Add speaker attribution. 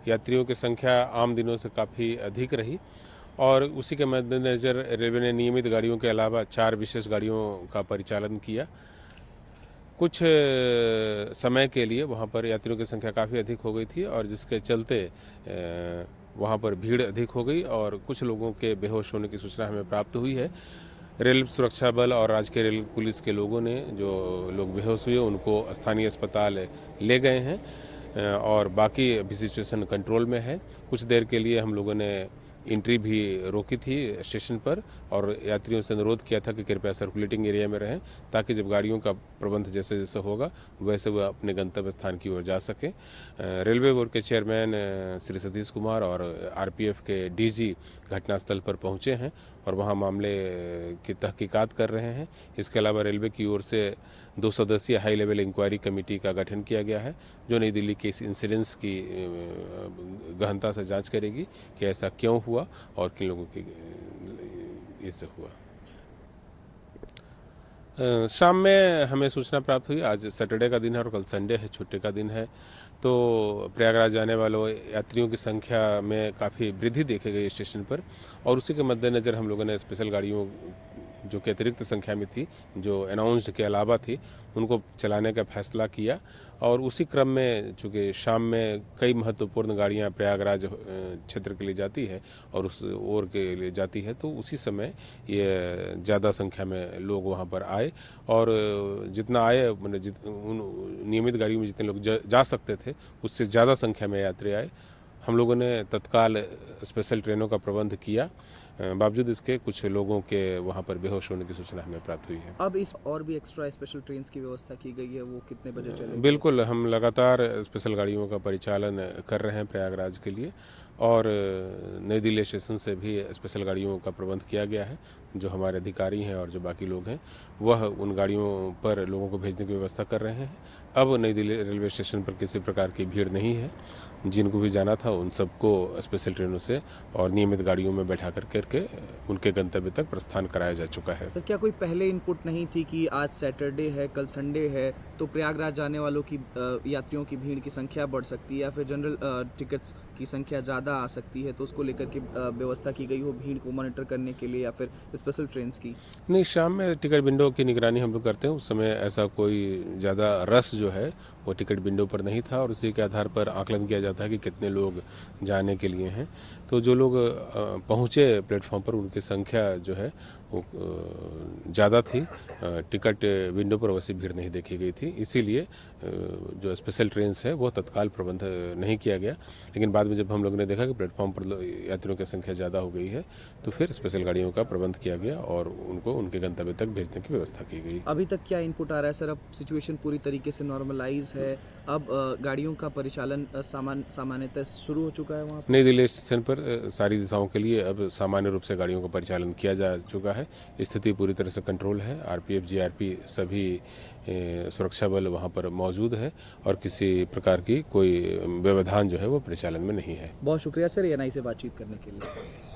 Speaker 1: यात्रियों की संख्या आम दिनों से काफ़ी अधिक रही और उसी के मद्देनज़र रेलवे ने नियमित गाड़ियों के अलावा 4 विशेष गाड़ियों का परिचालन किया। कुछ समय के लिए वहाँ पर यात्रियों की संख्या काफ़ी अधिक हो गई थी और जिसके चलते वहाँ पर भीड़ अधिक हो गई और कुछ लोगों के बेहोश होने की सूचना हमें प्राप्त हुई है। रेल सुरक्षा बल और राज्य रेल पुलिस के लोगों ने जो लोग बेहोश हुए उनको स्थानीय अस्पताल ले गए हैं और बाकी अभी सिचुएशन कंट्रोल में है। कुछ देर के लिए हम लोगों ने एंट्री भी रोकी थी स्टेशन पर और यात्रियों से अनुरोध किया था कि कृपया सर्कुलेटिंग एरिया में रहें ताकि जब गाड़ियों का प्रबंध जैसे जैसे होगा वैसे वह अपने गंतव्य स्थान की ओर जा सकें। रेलवे बोर्ड के चेयरमैन श्री सतीश कुमार और आरपीएफ के डीजी घटनास्थल पर पहुंचे हैं और वहां मामले की तहकीकात कर रहे हैं। इसके अलावा रेलवे की ओर से 2 सदस्यीय हाई लेवल इंक्वायरी कमेटी का गठन किया गया है जो नई दिल्ली के इस इंसिडेंस की गहनता से जांच करेगी कि ऐसा क्यों हुआ और किन लोगों की इससे हुआ। शाम में हमें सूचना प्राप्त हुई, आज सैटरडे का दिन है और कल संडे है, छुट्टी का दिन है, तो प्रयागराज जाने वालों यात्रियों की संख्या में काफ़ी वृद्धि देखी गई स्टेशन पर और उसी के मद्देनज़र हम लोगों ने स्पेशल गाड़ियों जो कि अतिरिक्त संख्या में थी, जो अनाउंस्ड के अलावा थी, उनको चलाने का फैसला किया और उसी क्रम में चूँकि शाम में कई महत्वपूर्ण गाड़ियाँ प्रयागराज क्षेत्र के लिए जाती है और उस ओर के लिए जाती है, तो उसी समय ये ज़्यादा संख्या में लोग वहाँ पर आए और जितना आए मतलब उन नियमित गाड़ियों में जितने लोग जा सकते थे उससे ज़्यादा संख्या में यात्री आए। हम लोगों ने तत्काल स्पेशल ट्रेनों का प्रबंध किया, बावजूद इसके कुछ लोगों के वहाँ पर बेहोश होने की सूचना हमें प्राप्त हुई है।
Speaker 2: अब इस और भी एक्स्ट्रा स्पेशल ट्रेन की व्यवस्था की गई है, वो कितने बजे चलेगी?
Speaker 1: बिल्कुल, हम लगातार स्पेशल गाड़ियों का परिचालन कर रहे हैं प्रयागराज के लिए और नई दिल्ली स्टेशन से भी स्पेशल गाड़ियों का प्रबंध किया गया है। जो हमारे अधिकारी हैं और जो बाकी लोग हैं वह उन गाड़ियों पर लोगों को भेजने की व्यवस्था कर रहे हैं। अब नई दिल्ली रेलवे स्टेशन पर किसी प्रकार की भीड़ नहीं है। जिनको भी जाना था उन सबको स्पेशल ट्रेनों से और नियमित गाड़ियों में बैठा करके उनके गंतव्य तक प्रस्थान कराया जा चुका है।
Speaker 2: सर, क्या कोई पहले इनपुट नहीं थी कि आज सैटरडे है, कल संडे है, तो प्रयागराज जाने वालों की यात्रियों की भीड़ की संख्या बढ़ सकती है या फिर जनरल टिकट्स की संख्या ज़्यादा आ सकती है, तो उसको लेकर के व्यवस्था की गई हो भीड़ को मॉनिटर करने के लिए या फिर स्पेशल ट्रेन की?
Speaker 1: नहीं, शाम में टिकट विंडो की निगरानी हम लोग करते हैं। उस समय ऐसा कोई ज़्यादा रश जो है वो टिकट विंडो पर नहीं था और उसी के आधार पर आकलन किया जाता है कि कितने लोग जाने के लिए हैं। तो जो लोग पहुँचे प्लेटफॉर्म पर उनकी संख्या जो है वो ज़्यादा थी। टिकट विंडो पर वैसी भीड़ नहीं देखी गई थी, इसीलिए जो स्पेशल ट्रेन्स है वो तत्काल प्रबंध नहीं किया गया। लेकिन बाद में जब हम लोगों ने देखा कि प्लेटफॉर्म पर यात्रियों की संख्या ज़्यादा हो गई है तो फिर स्पेशल गाड़ियों का प्रबंध किया गया और उनको उनके गंतव्य तक भेजने की व्यवस्था की गई।
Speaker 2: अभी तक क्या इनपुट आ रहा है सर? अब सिचुएशन पूरी तरीके से नॉर्मलाइज है, अब गाड़ियों का परिचालन सामान्यतः शुरू हो चुका है वहाँ पर?
Speaker 1: नई दिल्ली स्टेशन पर सारी दिशाओं के लिए अब सामान्य रूप से गाड़ियों का परिचालन किया जा चुका है। स्थिति पूरी तरह से कंट्रोल है। आरपीएफ, जीआरपी सभी सुरक्षा बल वहाँ पर मौजूद है और किसी प्रकार की कोई व्यवधान जो है वो परिचालन में नहीं है।
Speaker 2: बहुत शुक्रिया सर, एएनआई से बातचीत करने के लिए।